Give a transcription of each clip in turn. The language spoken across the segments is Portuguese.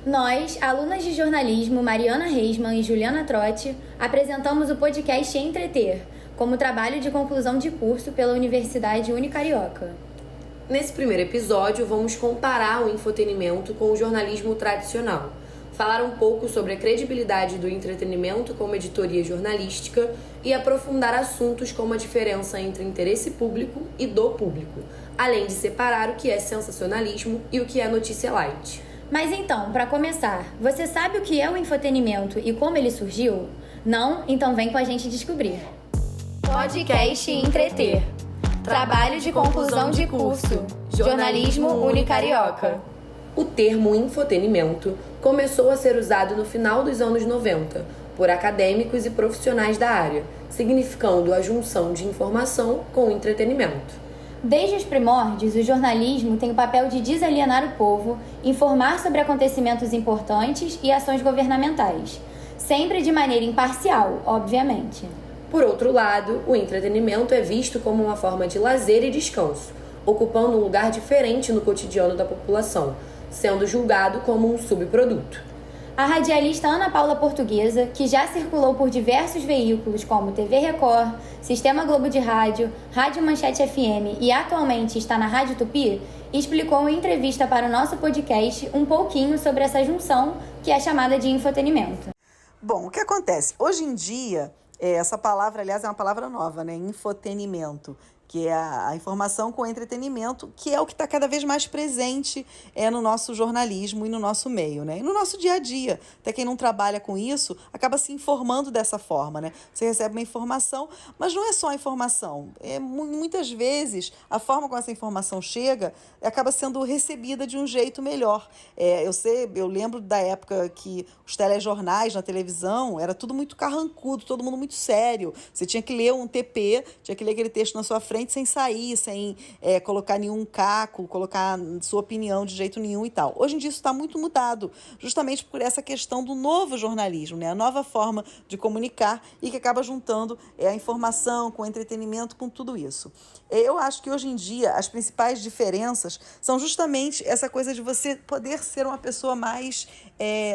Nós, alunas de jornalismo Mariana Reisman e Juliana Trotti, apresentamos o podcast Entreter, como trabalho de conclusão de curso pela Universidade Unicarioca. Nesse primeiro episódio, vamos comparar o infotenimento com o jornalismo tradicional, falar um pouco sobre a credibilidade do entretenimento como editoria jornalística e aprofundar assuntos como a diferença entre interesse público e do público, além de separar o que é sensacionalismo e o que é notícia light. Mas então, para começar, você sabe o que é o infotenimento e como ele surgiu? Não? Então vem com a gente descobrir. Podcast Entreter. Trabalho de conclusão de curso. Jornalismo Unicarioca. O termo infotenimento começou a ser usado no final dos anos 90 por acadêmicos e profissionais da área, significando a junção de informação com entretenimento. Desde os primórdios, o jornalismo tem o papel de desalienar o povo, informar sobre acontecimentos importantes e ações governamentais, sempre de maneira imparcial, obviamente. Por outro lado, o entretenimento é visto como uma forma de lazer e descanso, ocupando um lugar diferente no cotidiano da população, sendo julgado como um subproduto. A radialista Ana Paula Portuguesa, que já circulou por diversos veículos como TV Record, Sistema Globo de Rádio, Rádio Manchete FM e atualmente está na Rádio Tupi, explicou em entrevista para o nosso podcast um pouquinho sobre essa junção que é chamada de infotenimento. Bom, o que acontece? Hoje em dia, essa palavra, aliás, é uma palavra nova, né? Infotenimento, que é a informação com entretenimento, que é o que está cada vez mais presente no nosso jornalismo e no nosso meio, né? E no nosso dia a dia. Até quem não trabalha com isso acaba se informando dessa forma, né? Você recebe uma informação, mas não é só a informação. Muitas vezes, a forma como essa informação chega acaba sendo recebida de um jeito melhor. Eu lembro da época que os telejornais na televisão era tudo muito carrancudo, todo mundo muito sério. Você tinha que ler um TP, tinha que ler aquele texto na sua frente sem sair, sem colocar nenhum caco, colocar sua opinião de jeito nenhum e tal. Hoje em dia isso está muito mudado, justamente por essa questão do novo jornalismo, né? A nova forma de comunicar e que acaba juntando a informação com o entretenimento, com tudo isso. Eu acho que hoje em dia as principais diferenças são justamente essa coisa de você poder ser uma pessoa mais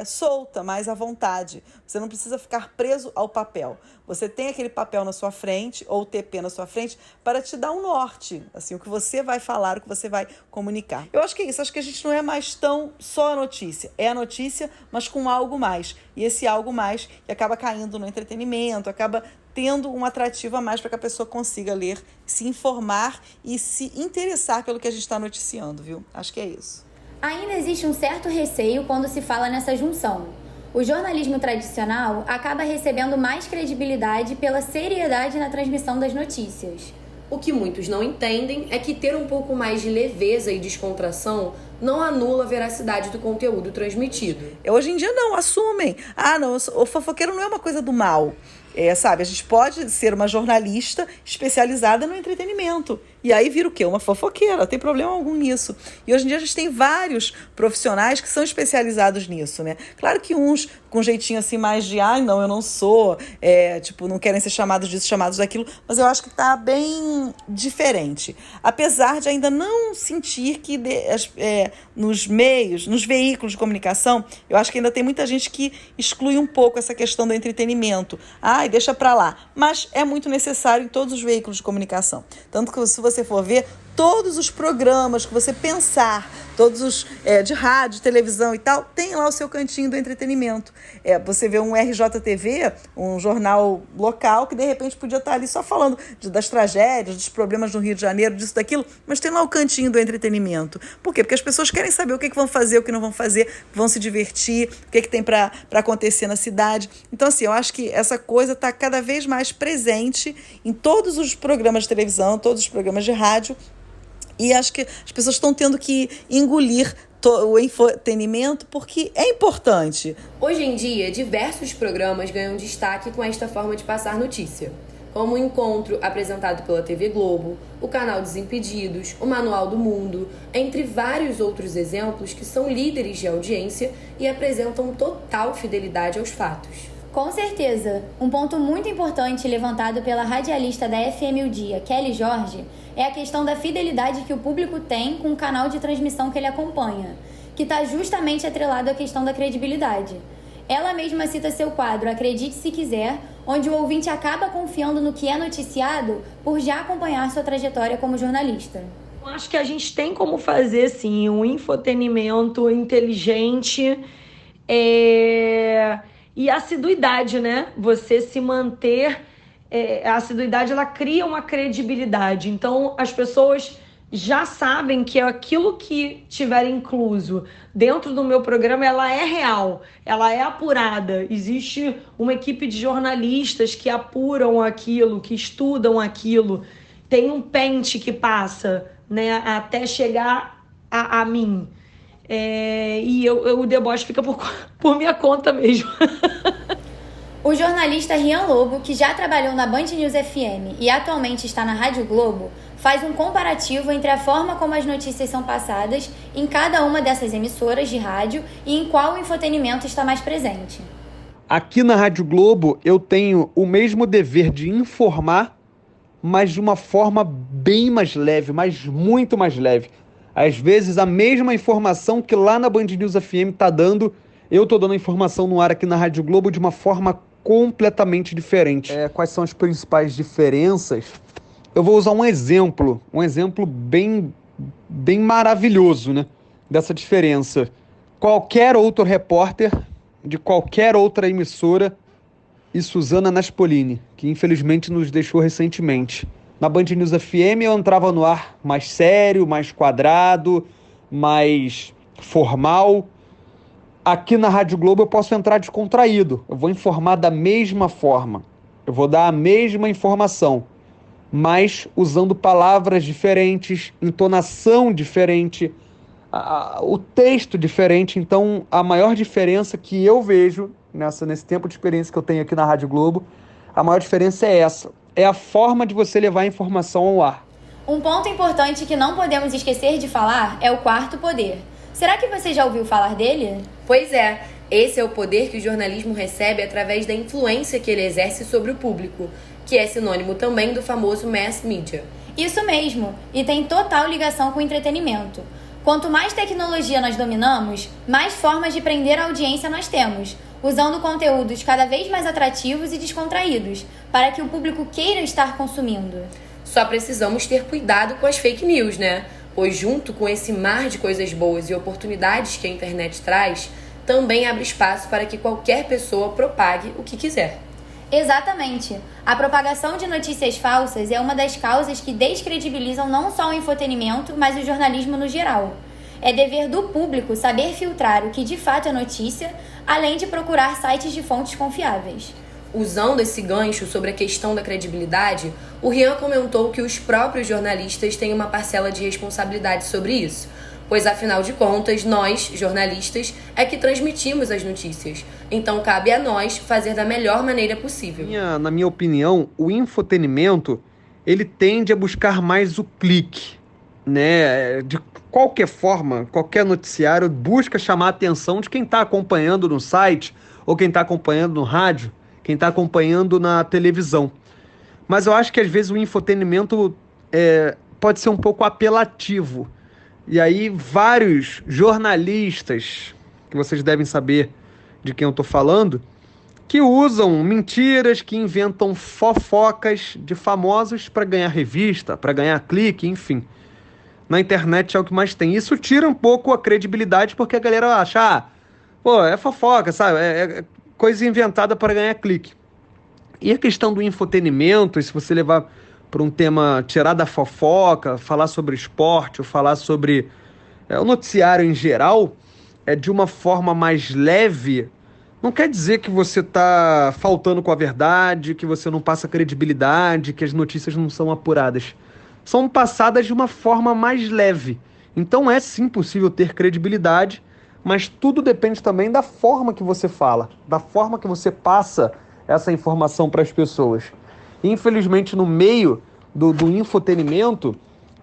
solta, mais à vontade. Você não precisa ficar preso ao papel. Você tem aquele papel na sua frente, ou o TP na sua frente, para te dar um norte, assim, o que você vai falar, o que você vai comunicar. Eu acho que é isso, acho que a gente não é mais tão só a notícia. É a notícia, mas com algo mais. E esse algo mais que acaba caindo no entretenimento, acaba tendo um atrativo a mais para que a pessoa consiga ler, se informar e se interessar pelo que a gente está noticiando, viu? Acho que é isso. Ainda existe um certo receio quando se fala nessa junção. O jornalismo tradicional acaba recebendo mais credibilidade pela seriedade na transmissão das notícias. O que muitos não entendem é que ter um pouco mais de leveza e descontração não anula a veracidade do conteúdo transmitido. Hoje em dia não, assumem. Não, o fofoqueiro não é uma coisa do mal. A gente pode ser uma jornalista especializada no entretenimento. E aí vira o quê? Uma fofoqueira, não tem problema algum nisso. E hoje em dia a gente tem vários profissionais que são especializados nisso, né? Claro que uns com jeitinho assim mais de, não, eu não sou, não querem ser chamados disso, chamados daquilo, mas eu acho que tá bem diferente. Apesar de ainda não sentir que nos meios, nos veículos de comunicação, eu acho que ainda tem muita gente que exclui um pouco essa questão do entretenimento. Deixa pra lá. Mas é muito necessário em todos os veículos de comunicação. Tanto que se você for ver, todos os programas que você pensar, todos os de rádio, televisão e tal, tem lá o seu cantinho do entretenimento. Você vê um RJTV, um jornal local, que de repente podia estar ali só falando das tragédias, dos problemas no Rio de Janeiro, disso, daquilo, mas tem lá o cantinho do entretenimento. Por quê? Porque as pessoas querem saber o que vão fazer, o que não vão fazer, vão se divertir, o que tem para acontecer na cidade. Então, assim, eu acho que essa coisa está cada vez mais presente em todos os programas de televisão, todos os programas de rádio, e acho que as pessoas estão tendo que engolir o infotenimento porque é importante. Hoje em dia, diversos programas ganham destaque com esta forma de passar notícia, como o Encontro, apresentado pela TV Globo, o canal Desimpedidos, o Manual do Mundo, entre vários outros exemplos que são líderes de audiência e apresentam total fidelidade aos fatos. Com certeza, um ponto muito importante levantado pela radialista da FM O Dia, Kelly Jorge, é a questão da fidelidade que o público tem com o canal de transmissão que ele acompanha. que está justamente atrelado à questão da credibilidade. Ela mesma cita seu quadro Acredite Se Quiser, onde o ouvinte acaba confiando no que é noticiado por já acompanhar sua trajetória como jornalista. Eu acho que a gente tem como fazer, sim, um infotenimento inteligente e assiduidade, né? Você se manter... a assiduidade, ela cria uma credibilidade. Então, as pessoas já sabem que aquilo que tiver incluso dentro do meu programa, ela é real, ela é apurada. Existe uma equipe de jornalistas que apuram aquilo, que estudam aquilo. Tem um pente que passa, né, até chegar a mim. E o deboche fica por minha conta mesmo. O jornalista Rian Lobo, que já trabalhou na Band News FM e atualmente está na Rádio Globo, faz um comparativo entre a forma como as notícias são passadas em cada uma dessas emissoras de rádio e em qual o infotenimento está mais presente. Aqui na Rádio Globo eu tenho o mesmo dever de informar, mas de uma forma bem mais leve, mas muito mais leve. Às vezes a mesma informação que lá na Band News FM está dando, eu estou dando a informação no ar aqui na Rádio Globo de uma forma completamente diferente. Quais são as principais diferenças? Eu vou usar um exemplo bem maravilhoso, né, dessa diferença. Qualquer outro repórter de qualquer outra emissora e Suzana Naspolini, que infelizmente nos deixou recentemente. Na Band News FM eu entrava no ar mais sério, mais quadrado, mais formal. Aqui na Rádio Globo eu posso entrar descontraído. Eu vou informar da mesma forma. Eu vou dar a mesma informação, mas usando palavras diferentes, entonação diferente, o texto diferente. Então, a maior diferença que eu vejo nesse tempo de experiência que eu tenho aqui na Rádio Globo, a maior diferença é essa. É a forma de você levar a informação ao ar. Um ponto importante que não podemos esquecer de falar é o quarto poder. Será que você já ouviu falar dele? Pois é, esse é o poder que o jornalismo recebe através da influência que ele exerce sobre o público, que é sinônimo também do famoso mass media. Isso mesmo, e tem total ligação com o entretenimento. Quanto mais tecnologia nós dominamos, mais formas de prender a audiência nós temos, usando conteúdos cada vez mais atrativos e descontraídos, para que o público queira estar consumindo. Só precisamos ter cuidado com as fake news, né? Pois junto com esse mar de coisas boas e oportunidades que a internet traz, também abre espaço para que qualquer pessoa propague o que quiser. Exatamente. A propagação de notícias falsas é uma das causas que descredibilizam não só o infotenimento, mas o jornalismo no geral. É dever do público saber filtrar o que de fato é notícia, além de procurar sites de fontes confiáveis. Usando esse gancho sobre a questão da credibilidade, o Rian comentou que os próprios jornalistas têm uma parcela de responsabilidade sobre isso, pois afinal de contas, nós, jornalistas, é que transmitimos as notícias. Então cabe a nós fazer da melhor maneira possível. Na minha opinião, o infotenimento, ele tende a buscar mais o clique, né? De qualquer forma, qualquer noticiário busca chamar a atenção de quem está acompanhando no site, ou quem está acompanhando no rádio, quem está acompanhando na televisão. Mas eu acho que às vezes o infotenimento pode ser um pouco apelativo. E aí vários jornalistas, que vocês devem saber de quem eu estou falando, que usam mentiras, que inventam fofocas de famosos para ganhar revista, para ganhar clique, enfim. Na internet é o que mais tem. Isso tira um pouco a credibilidade, porque a galera acha, é fofoca, sabe? É coisa inventada para ganhar clique. E a questão do infotenimento, e se você levar para um tema, tirar da fofoca, falar sobre esporte, ou falar sobre o noticiário em geral, de uma forma mais leve, não quer dizer que você está faltando com a verdade, que você não passa credibilidade, que as notícias não são apuradas. São passadas de uma forma mais leve. Então é sim possível ter credibilidade, mas tudo depende também da forma que você fala, da forma que você passa essa informação para as pessoas. Infelizmente, no meio do infotenimento,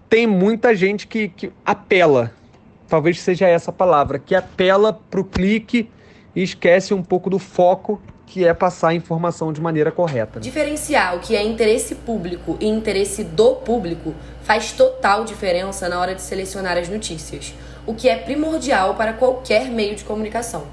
tem muita gente que apela, talvez seja essa a palavra, que apela para o clique e esquece um pouco do foco, que é passar a informação de maneira correta. Diferenciar o que é interesse público e interesse do público faz total diferença na hora de selecionar as notícias. o que é primordial para qualquer meio de comunicação.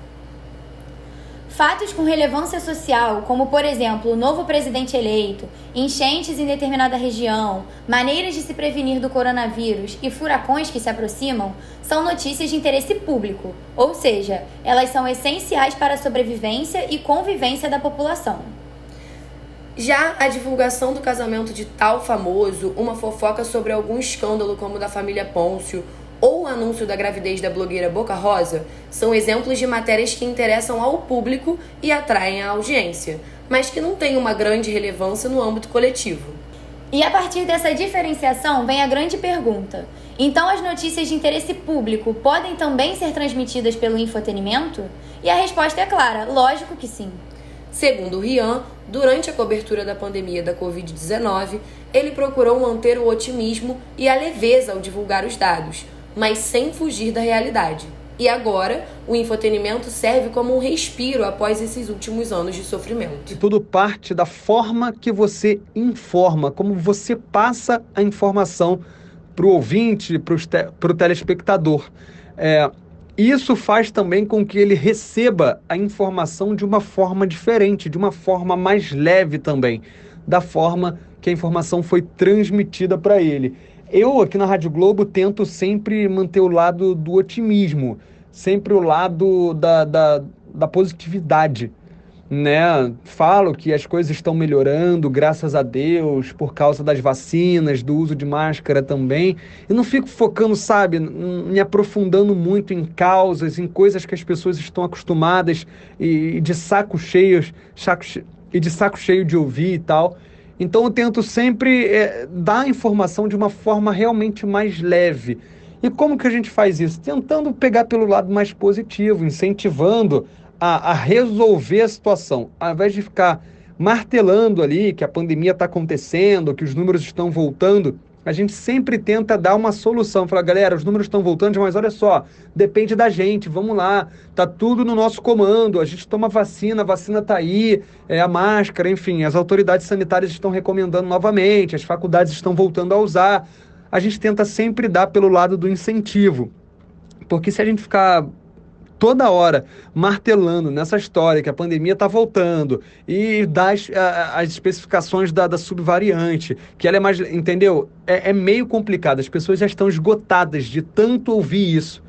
Fatos com relevância social, como por exemplo o novo presidente eleito, enchentes em determinada região, maneiras de se prevenir do coronavírus e furacões que se aproximam, são notícias de interesse público, ou seja, elas são essenciais para a sobrevivência e convivência da população. Já a divulgação do casamento de tal famoso, uma fofoca sobre algum escândalo como o da família Pôncio, ou o anúncio da gravidez da blogueira Boca Rosa, são exemplos de matérias que interessam ao público e atraem a audiência, mas que não têm uma grande relevância no âmbito coletivo. E a partir dessa diferenciação vem a grande pergunta: então as notícias de interesse público podem também ser transmitidas pelo infotenimento? E a resposta é clara, lógico que sim. Segundo o Rian, durante a cobertura da pandemia da Covid-19, ele procurou manter o otimismo e a leveza ao divulgar os dados, mas sem fugir da realidade. E agora, o infotenimento serve como um respiro após esses últimos anos de sofrimento. E tudo parte da forma que você informa, como você passa a informação para o ouvinte, para o telespectador. Isso faz também com que ele receba a informação de uma forma diferente, de uma forma mais leve também, da forma que a informação foi transmitida para ele. Eu, aqui na Rádio Globo, tento sempre manter o lado do otimismo, sempre o lado da positividade, né? Falo que as coisas estão melhorando, graças a Deus, por causa das vacinas, do uso de máscara também. Eu não fico focando, sabe, me aprofundando muito em causas, em coisas que as pessoas estão acostumadas e de saco cheio de ouvir e tal. Então eu tento sempre dar a informação de uma forma realmente mais leve. E como que a gente faz isso? Tentando pegar pelo lado mais positivo, incentivando a resolver a situação. Ao invés de ficar martelando ali que a pandemia está acontecendo, que os números estão voltando, a gente sempre tenta dar uma solução. Falar, galera, os números estão voltando, mas olha só, depende da gente, vamos lá, tá tudo no nosso comando, a gente toma vacina, a vacina tá aí, a máscara, enfim, as autoridades sanitárias estão recomendando novamente, as faculdades estão voltando a usar. A gente tenta sempre dar pelo lado do incentivo, porque se a gente ficar toda hora martelando nessa história que a pandemia está voltando e dar as especificações da subvariante, que ela é mais, entendeu? É meio complicado, as pessoas já estão esgotadas de tanto ouvir isso.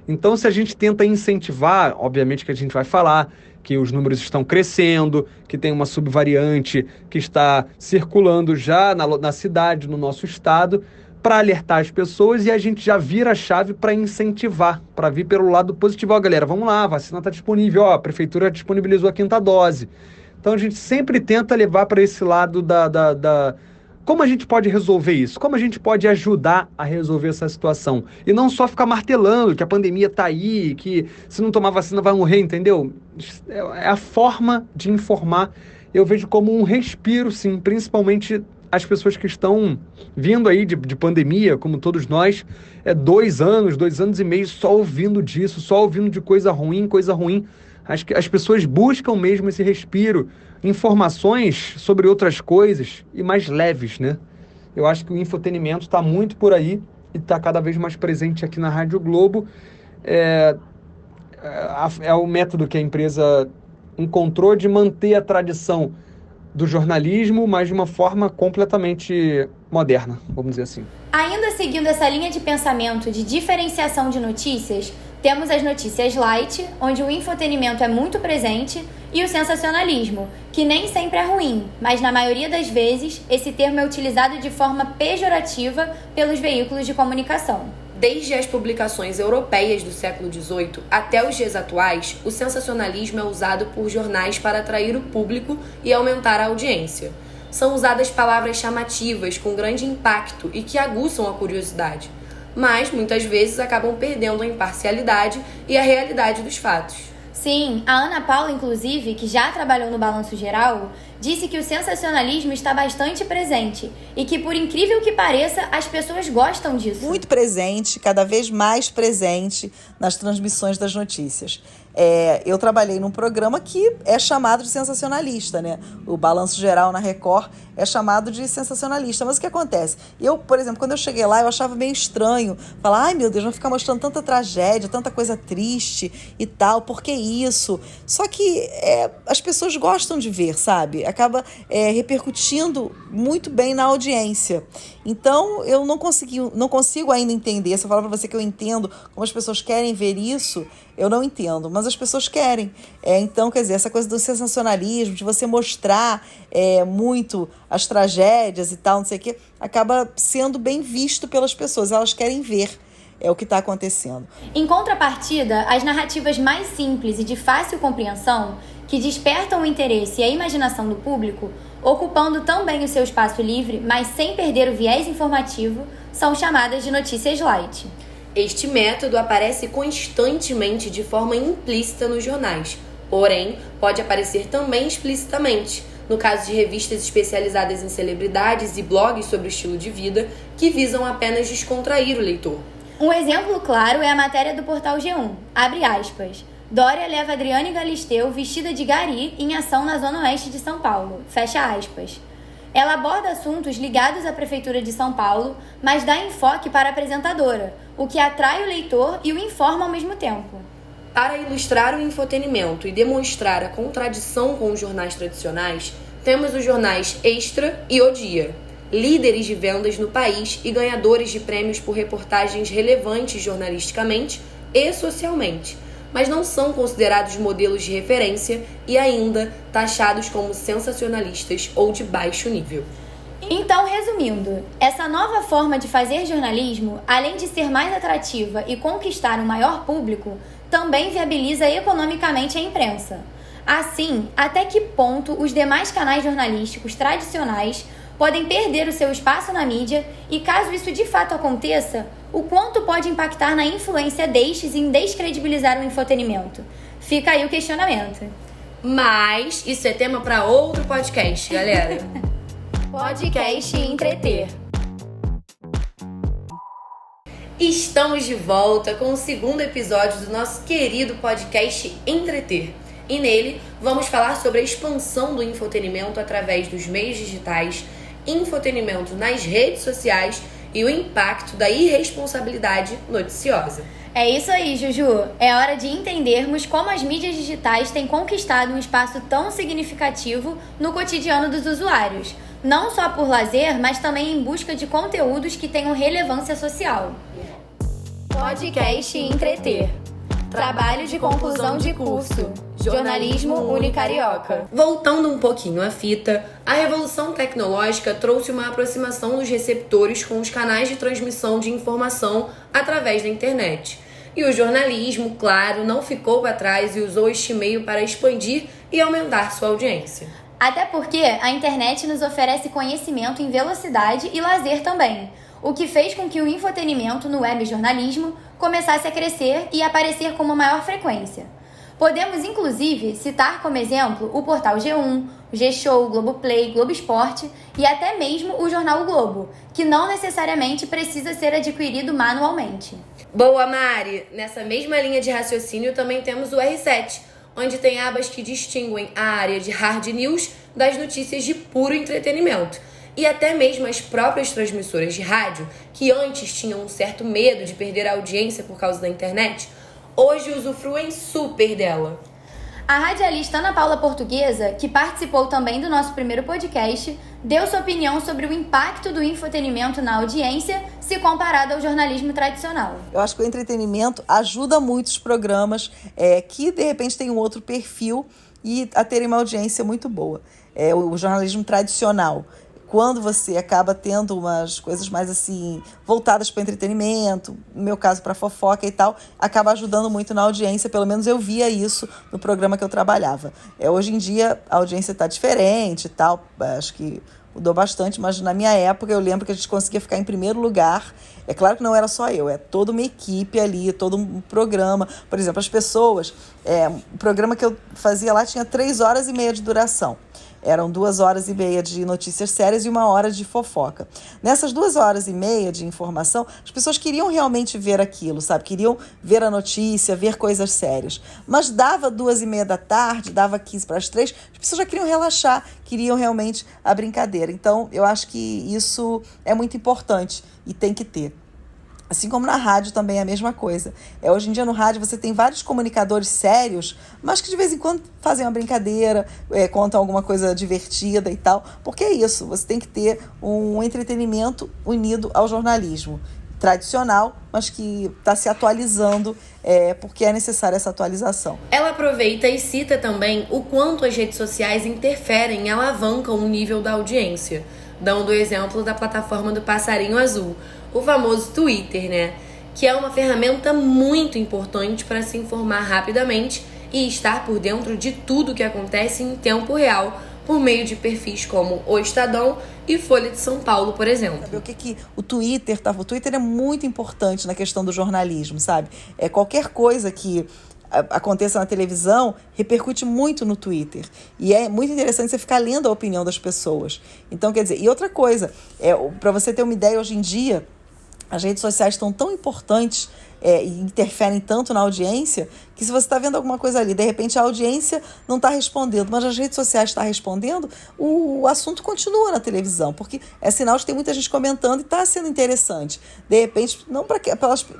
Então, se a gente tenta incentivar, obviamente que a gente vai falar que os números estão crescendo, que tem uma subvariante que está circulando já na cidade, no nosso estado, para alertar as pessoas, e a gente já vira a chave para incentivar, para vir pelo lado positivo. Ó, galera, vamos lá, a vacina está disponível, ó, a prefeitura disponibilizou a 5ª dose. Então a gente sempre tenta levar para esse lado como a gente pode resolver isso, como a gente pode ajudar a resolver essa situação. E não só ficar martelando que a pandemia está aí, que se não tomar vacina vai morrer, entendeu? É a forma de informar. Eu vejo como um respiro, sim, principalmente as pessoas que estão vindo aí de pandemia, como todos nós, 2 anos e meio só ouvindo disso, só ouvindo de coisa ruim. Acho que as pessoas buscam mesmo esse respiro, informações sobre outras coisas e mais leves, né? Eu acho que o infotenimento está muito por aí e está cada vez mais presente aqui na Rádio Globo. É o método que a empresa encontrou de manter a tradição do jornalismo, mas de uma forma completamente moderna, vamos dizer assim. Ainda seguindo essa linha de pensamento de diferenciação de notícias, temos as notícias light, onde o infotenimento é muito presente, e o sensacionalismo, que nem sempre é ruim, mas na maioria das vezes esse termo é utilizado de forma pejorativa pelos veículos de comunicação. Desde as publicações europeias do século XVIII até os dias atuais, o sensacionalismo é usado por jornais para atrair o público e aumentar a audiência. São usadas palavras chamativas com grande impacto e que aguçam a curiosidade, mas muitas vezes acabam perdendo a imparcialidade e a realidade dos fatos. Sim, a Ana Paula, inclusive, que já trabalhou no Balanço Geral, disse que o sensacionalismo está bastante presente e que, por incrível que pareça, as pessoas gostam disso. Muito presente, cada vez mais presente nas transmissões das notícias. eu trabalhei num programa que é chamado de sensacionalista, né? O Balanço Geral na Record é chamado de sensacionalista. Mas o que acontece? Eu, por exemplo, quando eu cheguei lá, eu achava meio estranho falar, ai meu Deus, vão ficar mostrando tanta tragédia, tanta coisa triste e tal, por que isso? Só que as pessoas gostam de ver, sabe? Acaba repercutindo muito bem na audiência. Então, eu não consigo ainda entender. Se eu falar para você que eu entendo como as pessoas querem ver isso, eu não entendo, mas as pessoas querem. Então, quer dizer, essa coisa do sensacionalismo, de você mostrar muito as tragédias e tal, não sei o quê, acaba sendo bem visto pelas pessoas. Elas querem ver o que está acontecendo. Em contrapartida, as narrativas mais simples e de fácil compreensão, que despertam o interesse e a imaginação do público, ocupando também o seu espaço livre, mas sem perder o viés informativo, são chamadas de notícias light. Este método aparece constantemente de forma implícita nos jornais, porém pode aparecer também explicitamente, no caso de revistas especializadas em celebridades e blogs sobre o estilo de vida, que visam apenas descontrair o leitor. Um exemplo claro é a matéria do portal G1, abre aspas, Dória leva Adriane Galisteu vestida de gari em ação na zona oeste de São Paulo, fecha aspas. Ela aborda assuntos ligados à Prefeitura de São Paulo, mas dá enfoque para a apresentadora, o que atrai o leitor e o informa ao mesmo tempo. Para ilustrar o infotenimento e demonstrar a contradição com os jornais tradicionais, temos os jornais Extra e O Dia, líderes de vendas no país e ganhadores de prêmios por reportagens relevantes jornalisticamente e socialmente, mas não são considerados modelos de referência e ainda taxados como sensacionalistas ou de baixo nível. Então, resumindo, essa nova forma de fazer jornalismo, além de ser mais atrativa e conquistar um maior público, também viabiliza economicamente a imprensa. Assim, até que ponto os demais canais jornalísticos tradicionais podem perder o seu espaço na mídia e, caso isso de fato aconteça, o quanto pode impactar na influência destes em descredibilizar o infotenimento? Fica aí o questionamento. Mas isso é tema para outro podcast, galera. Podcast Entreter. Estamos de volta com o segundo episódio do nosso querido podcast Entreter. E nele vamos falar sobre a expansão do infotenimento através dos meios digitais, infotenimento nas redes sociais e o impacto da irresponsabilidade noticiosa. É isso aí, Juju. É hora de entendermos como as mídias digitais têm conquistado um espaço tão significativo no cotidiano dos usuários, não só por lazer, mas também em busca de conteúdos que tenham relevância social. Podcast Entreter. Trabalho de conclusão de curso. Jornalismo Unicarioca. Voltando um pouquinho à fita, a revolução tecnológica trouxe uma aproximação dos receptores com os canais de transmissão de informação através da internet. E o jornalismo, claro, não ficou para trás e usou este meio para expandir e aumentar sua audiência. Até porque a internet nos oferece conhecimento em velocidade e lazer também, o que fez com que o infotenimento no webjornalismo começasse a crescer e aparecer com uma maior frequência. Podemos, inclusive, citar como exemplo o portal G1, o G-Show, o Globoplay, Globo Esporte e até mesmo o jornal O Globo, que não necessariamente precisa ser adquirido manualmente. Boa, Mari! Nessa mesma linha de raciocínio também temos o R7, onde tem abas que distinguem a área de hard news das notícias de puro entretenimento. E até mesmo as próprias transmissoras de rádio, que antes tinham um certo medo de perder a audiência por causa da internet, hoje usufruem super dela. A radialista Ana Paula Portuguesa, que participou também do nosso primeiro podcast, deu sua opinião sobre o impacto do infotenimento na audiência se comparado ao jornalismo tradicional. Eu acho que o entretenimento ajuda muito os programas que, de repente, têm um outro perfil e a terem uma audiência muito boa. O jornalismo tradicional, quando você acaba tendo umas coisas mais assim, voltadas para o entretenimento, no meu caso para fofoca e tal, acaba ajudando muito na audiência, pelo menos eu via isso no programa que eu trabalhava. Hoje em dia a audiência está diferente e tal, acho que mudou bastante, mas na minha época eu lembro que a gente conseguia ficar em primeiro lugar. É claro que não era só eu, é toda uma equipe ali, todo um programa. Por exemplo, as pessoas, o programa que eu fazia lá tinha 3 horas e meia de duração. Eram 2 horas e meia de notícias sérias e 1 hora de fofoca. Nessas 2 horas e meia de informação, as pessoas queriam realmente ver aquilo, sabe? Queriam ver a notícia, ver coisas sérias. Mas dava 2h30 da tarde, dava 15 para as 3, as pessoas já queriam relaxar, queriam realmente a brincadeira. Então, eu acho que isso é muito importante e tem que ter. Assim como na rádio também é a mesma coisa. Hoje em dia no rádio você tem vários comunicadores sérios, mas que de vez em quando fazem uma brincadeira, contam alguma coisa divertida e tal. Porque é isso, você tem que ter um entretenimento unido ao jornalismo tradicional, mas que está se atualizando, porque é necessária essa atualização. Ela aproveita e cita também o quanto as redes sociais interferem e alavancam o nível da audiência, dando o exemplo da plataforma do Passarinho Azul, o famoso Twitter, né? Que é uma ferramenta muito importante para se informar rapidamente e estar por dentro de tudo que acontece em tempo real, por meio de perfis como O Estadão e Folha de São Paulo, por exemplo. Sabe o que o Twitter tá? O Twitter é muito importante na questão do jornalismo, sabe? Qualquer coisa que aconteça na televisão repercute muito no Twitter. E é muito interessante você ficar lendo a opinião das pessoas. Então, quer dizer, e outra coisa, para você ter uma ideia, hoje em dia, as redes sociais estão tão importantes e interferem tanto na audiência, que se você está vendo alguma coisa ali, de repente a audiência não está respondendo, mas as redes sociais estão respondendo, o assunto continua na televisão, porque é sinal de que tem muita gente comentando e está sendo interessante. De repente, não para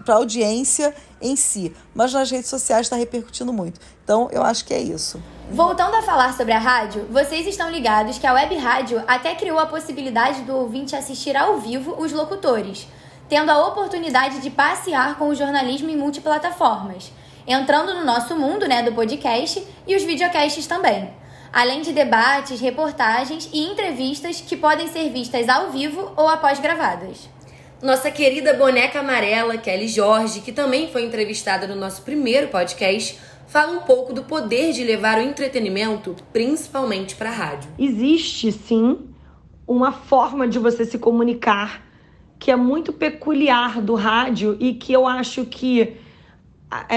a audiência em si, mas nas redes sociais está repercutindo muito. Então, eu acho que é isso. Voltando a falar sobre a rádio, vocês estão ligados que a web rádio até criou a possibilidade do ouvinte assistir ao vivo os locutores, tendo a oportunidade de passear com o jornalismo em multiplataformas, entrando no nosso mundo, do podcast e os videocasts também, além de debates, reportagens e entrevistas que podem ser vistas ao vivo ou após gravadas. Nossa querida boneca amarela, Kelly Jorge, que também foi entrevistada no nosso primeiro podcast, fala um pouco do poder de levar o entretenimento, principalmente para a rádio. Existe, sim, uma forma de você se comunicar que é muito peculiar do rádio e que eu acho que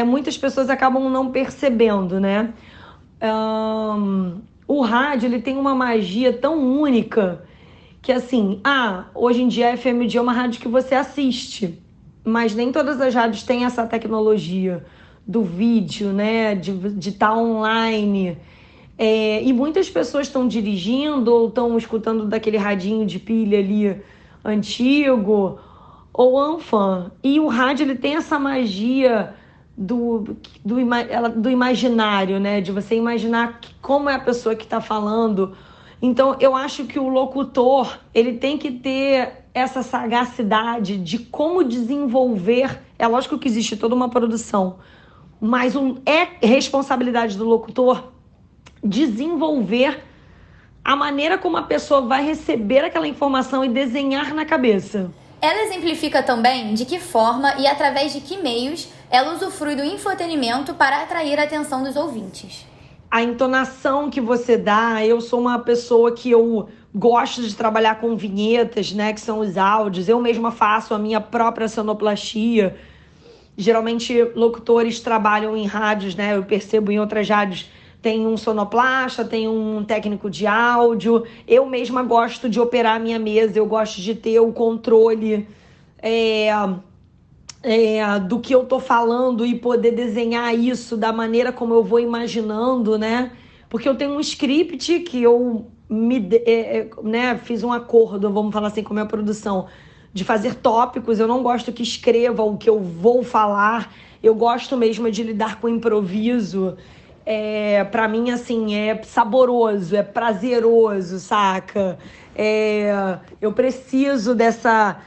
muitas pessoas acabam não percebendo, né? O rádio, ele tem uma magia tão única que, assim, hoje em dia a FMD é uma rádio que você assiste, mas nem todas as rádios têm essa tecnologia do vídeo, né? De estar online. E muitas pessoas estão dirigindo ou estão escutando daquele radinho de pilha ali antigo ou anfã. E o rádio, ele tem essa magia do imaginário, né? De você imaginar como é a pessoa que está falando. Então, eu acho que o locutor, ele tem que ter essa sagacidade de como desenvolver. É lógico que existe toda uma produção, mas é responsabilidade do locutor desenvolver a maneira como a pessoa vai receber aquela informação e desenhar na cabeça. Ela exemplifica também de que forma e através de que meios ela usufrui do infotenimento para atrair a atenção dos ouvintes. A entonação que você dá, eu sou uma pessoa que eu gosto de trabalhar com vinhetas, né, que são os áudios. Eu mesma faço a minha própria sonoplastia. Geralmente, locutores trabalham em rádios, né, eu percebo em outras rádios, tem um sonoplasta, tem um técnico de áudio. Eu mesma gosto de operar a minha mesa, eu gosto de ter o controle do que eu tô falando e poder desenhar isso da maneira como eu vou imaginando, né? Porque eu tenho um script que eu fiz um acordo, vamos falar assim, com a minha produção, de fazer tópicos. Eu não gosto que escreva o que eu vou falar, eu gosto mesmo de lidar com improviso. Pra mim, assim, é saboroso, é prazeroso, saca? Eu preciso dessa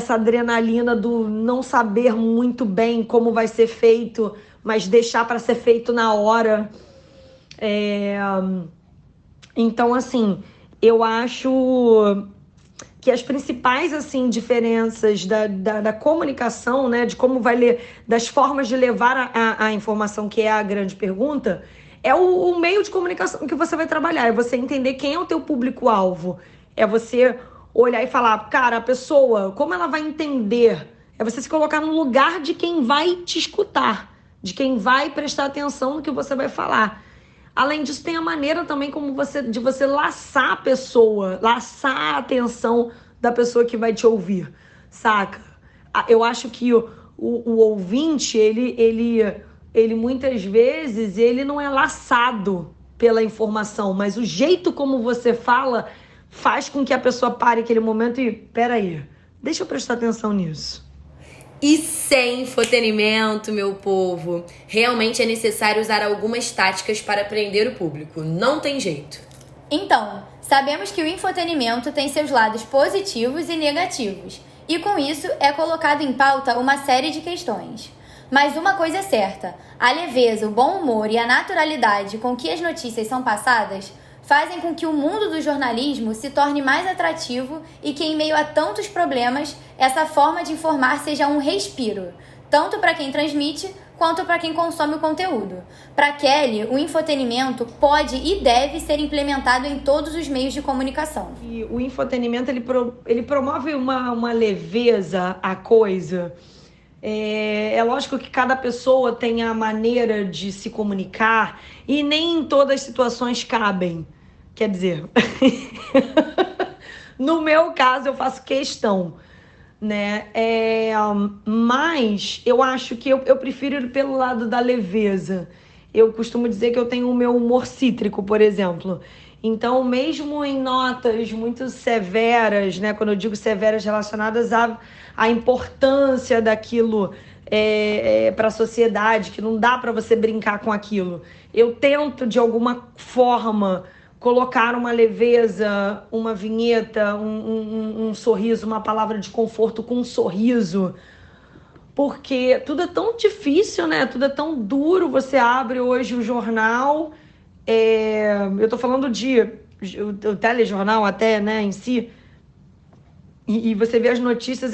adrenalina do não saber muito bem como vai ser feito, mas deixar para ser feito na hora. Então, assim, eu acho que as principais, assim, diferenças da comunicação, né, de como vai ler, das formas de levar a informação, que é a grande pergunta, é o meio de comunicação que você vai trabalhar, é você entender quem é o teu público-alvo, é você olhar e falar, cara, a pessoa, como ela vai entender? É você se colocar no lugar de quem vai te escutar, de quem vai prestar atenção no que você vai falar. Além disso, tem a maneira também de você laçar a pessoa, laçar a atenção da pessoa que vai te ouvir, saca? Eu acho que o ouvinte, ele muitas vezes, ele não é laçado pela informação, mas o jeito como você fala faz com que a pessoa pare aquele momento e, peraí, deixa eu prestar atenção nisso. E sem infotenimento, meu povo, realmente é necessário usar algumas táticas para prender o público. Não tem jeito. Então, sabemos que o infotenimento tem seus lados positivos e negativos, e com isso é colocado em pauta uma série de questões. Mas uma coisa é certa, a leveza, o bom humor e a naturalidade com que as notícias são passadas fazem com que o mundo do jornalismo se torne mais atrativo e que, em meio a tantos problemas, essa forma de informar seja um respiro, tanto para quem transmite quanto para quem consome o conteúdo. Para Kelly, o infotenimento pode e deve ser implementado em todos os meios de comunicação. E o infotenimento, ele promove uma leveza à coisa. É lógico que cada pessoa tem a maneira de se comunicar e nem em todas as situações cabem. Quer dizer, no meu caso eu faço questão, né? Mas eu acho que eu prefiro ir pelo lado da leveza. Eu costumo dizer que eu tenho o meu humor cítrico, por exemplo. Então, mesmo em notas muito severas, né? Quando eu digo severas relacionadas à importância daquilo para a sociedade, que não dá para você brincar com aquilo, eu tento, de alguma forma, colocar uma leveza, uma vinheta, um sorriso, uma palavra de conforto com um sorriso. Porque tudo é tão difícil, né? Tudo é tão duro. Você abre hoje o jornal. Eu tô falando o telejornal até, né, em si. E você vê as notícias,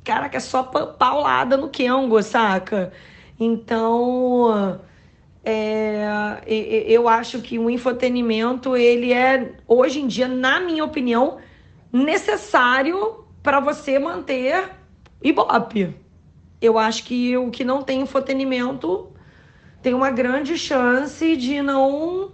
caraca, é só paulada no quengo, saca? Então, eu acho que o infotenimento, ele é, hoje em dia, na minha opinião, necessário para você manter Ibope. Eu acho que o que não tem infotenimento tem uma grande chance de não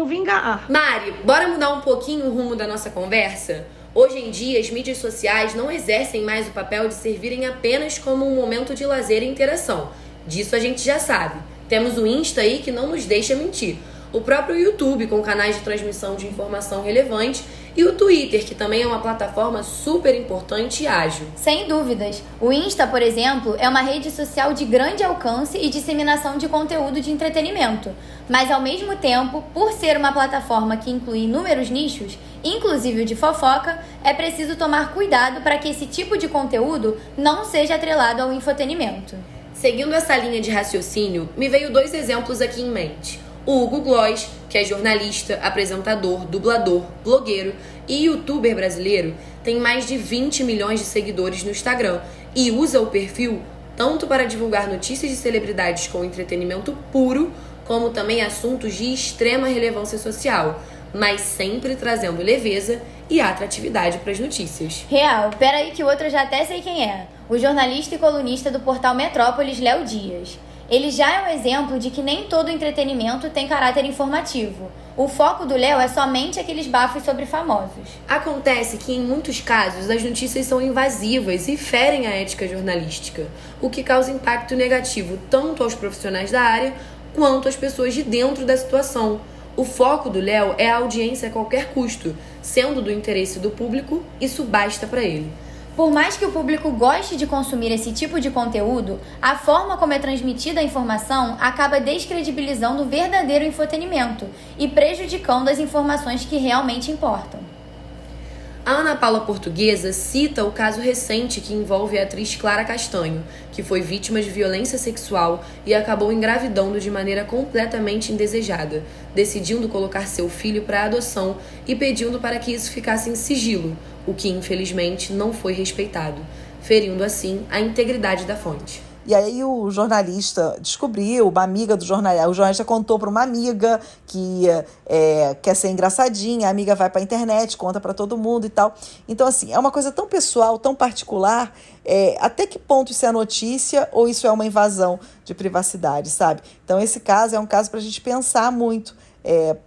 vingar. Mari, bora mudar um pouquinho o rumo da nossa conversa? Hoje em dia, as mídias sociais não exercem mais o papel de servirem apenas como um momento de lazer e interação. Disso a gente já sabe. Temos o Insta aí que não nos deixa mentir. O próprio YouTube, com canais de transmissão de informação relevante, e o Twitter, que também é uma plataforma super importante e ágil. Sem dúvidas. O Insta, por exemplo, é uma rede social de grande alcance e disseminação de conteúdo de entretenimento. Mas, ao mesmo tempo, por ser uma plataforma que inclui inúmeros nichos, inclusive o de fofoca, é preciso tomar cuidado para que esse tipo de conteúdo não seja atrelado ao infotenimento. Seguindo essa linha de raciocínio, me veio 2 exemplos aqui em mente. O Hugo Gloss, que é jornalista, apresentador, dublador, blogueiro e youtuber brasileiro, tem mais de 20 milhões de seguidores no Instagram e usa o perfil tanto para divulgar notícias de celebridades com entretenimento puro, como também assuntos de extrema relevância social, mas sempre trazendo leveza e atratividade para as notícias. Real, peraí que o outro eu já até sei quem é. O jornalista e colunista do portal Metrópolis, Léo Dias. Ele já é um exemplo de que nem todo entretenimento tem caráter informativo. O foco do Léo é somente aqueles bafos sobre famosos. Acontece que, em muitos casos, as notícias são invasivas e ferem a ética jornalística, o que causa impacto negativo tanto aos profissionais da área quanto às pessoas de dentro da situação. O foco do Léo é a audiência a qualquer custo. Sendo do interesse do público, isso basta para ele. Por mais que o público goste de consumir esse tipo de conteúdo, a forma como é transmitida a informação acaba descredibilizando o verdadeiro infotenimento e prejudicando as informações que realmente importam. A Ana Paula Portuguesa cita o caso recente que envolve a atriz Clara Castanho, que foi vítima de violência sexual e acabou engravidando de maneira completamente indesejada, decidindo colocar seu filho para adoção e pedindo para que isso ficasse em sigilo, o que infelizmente não foi respeitado, ferindo assim a integridade da fonte. E aí o jornalista descobriu, uma amiga do jornalista, o jornalista contou para uma amiga que quer ser engraçadinha, a amiga vai para a internet, conta para todo mundo e tal. Então, assim, é uma coisa tão pessoal, tão particular, até que ponto isso é notícia ou isso é uma invasão de privacidade, sabe? Então, esse caso é um caso para a gente pensar muito.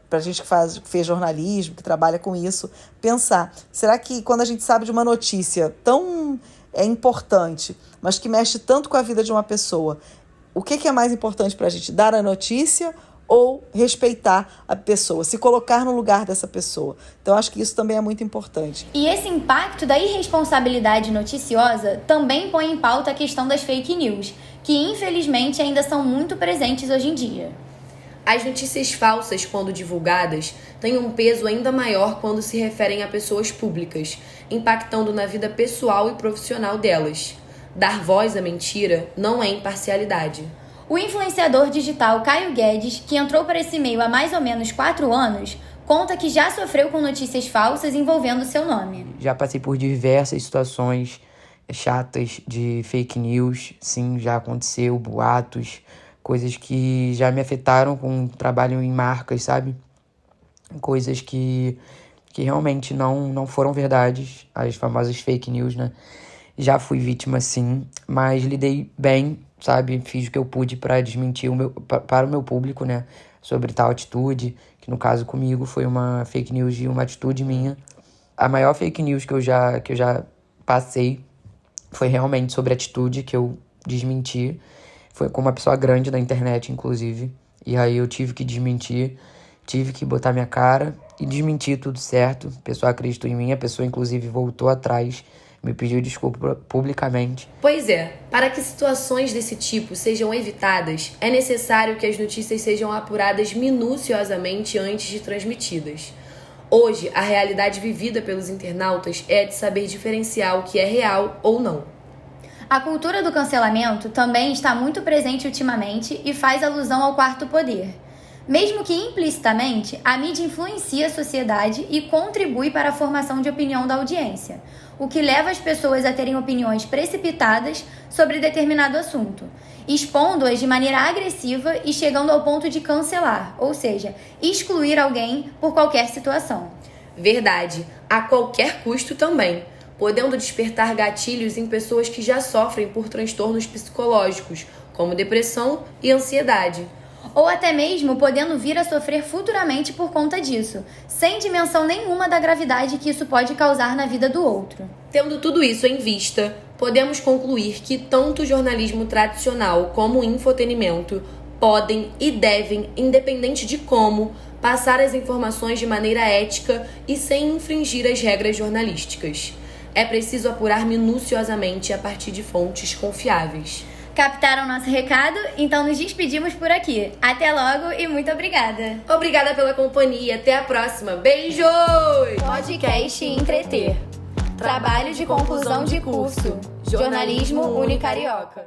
para a gente que fez jornalismo, que trabalha com isso, pensar, será que quando a gente sabe de uma notícia tão importante, mas que mexe tanto com a vida de uma pessoa, o que é mais importante para a gente? Dar a notícia ou respeitar a pessoa, se colocar no lugar dessa pessoa? Então, acho que isso também é muito importante. E esse impacto da irresponsabilidade noticiosa também põe em pauta a questão das fake news, que infelizmente ainda são muito presentes hoje em dia. As notícias falsas, quando divulgadas, têm um peso ainda maior quando se referem a pessoas públicas, impactando na vida pessoal e profissional delas. Dar voz à mentira não é imparcialidade. O influenciador digital Caio Guedes, que entrou para esse meio há mais ou menos 4 anos, conta que já sofreu com notícias falsas envolvendo seu nome. Já passei por diversas situações chatas de fake news, sim, já aconteceu, boatos, coisas que já me afetaram com trabalho em marcas, sabe? Coisas que realmente não foram verdades, as famosas fake news, né? Já fui vítima, sim, mas lidei bem, sabe? Fiz o que eu pude para desmentir para o meu público, né? Sobre tal atitude, que no caso comigo foi uma fake news de uma atitude minha. A maior fake news que eu já passei foi realmente sobre a atitude que eu desmenti. Foi com uma pessoa grande na internet, inclusive. E aí eu tive que desmentir, tive que botar minha cara e desmentir tudo certo. A pessoa acreditou em mim, a pessoa inclusive voltou atrás, me pediu desculpa publicamente. Pois é, para que situações desse tipo sejam evitadas, é necessário que as notícias sejam apuradas minuciosamente antes de transmitidas. Hoje, a realidade vivida pelos internautas é a de saber diferenciar o que é real ou não. A cultura do cancelamento também está muito presente ultimamente e faz alusão ao quarto poder. Mesmo que implicitamente, a mídia influencia a sociedade e contribui para a formação de opinião da audiência, o que leva as pessoas a terem opiniões precipitadas sobre determinado assunto, expondo-as de maneira agressiva e chegando ao ponto de cancelar, ou seja, excluir alguém por qualquer situação. Verdade, a qualquer custo também, podendo despertar gatilhos em pessoas que já sofrem por transtornos psicológicos, como depressão e ansiedade. Ou até mesmo podendo vir a sofrer futuramente por conta disso, sem dimensão nenhuma da gravidade que isso pode causar na vida do outro. Tendo tudo isso em vista, podemos concluir que tanto o jornalismo tradicional como o infotenimento podem e devem, independente de como, passar as informações de maneira ética e sem infringir as regras jornalísticas. É preciso apurar minuciosamente a partir de fontes confiáveis. Captaram nosso recado? Então nos despedimos por aqui. Até logo e muito obrigada. Obrigada pela companhia. Até a próxima. Beijos! Podcast Entreter. Trabalho de conclusão de curso. Jornalismo Unicarioca.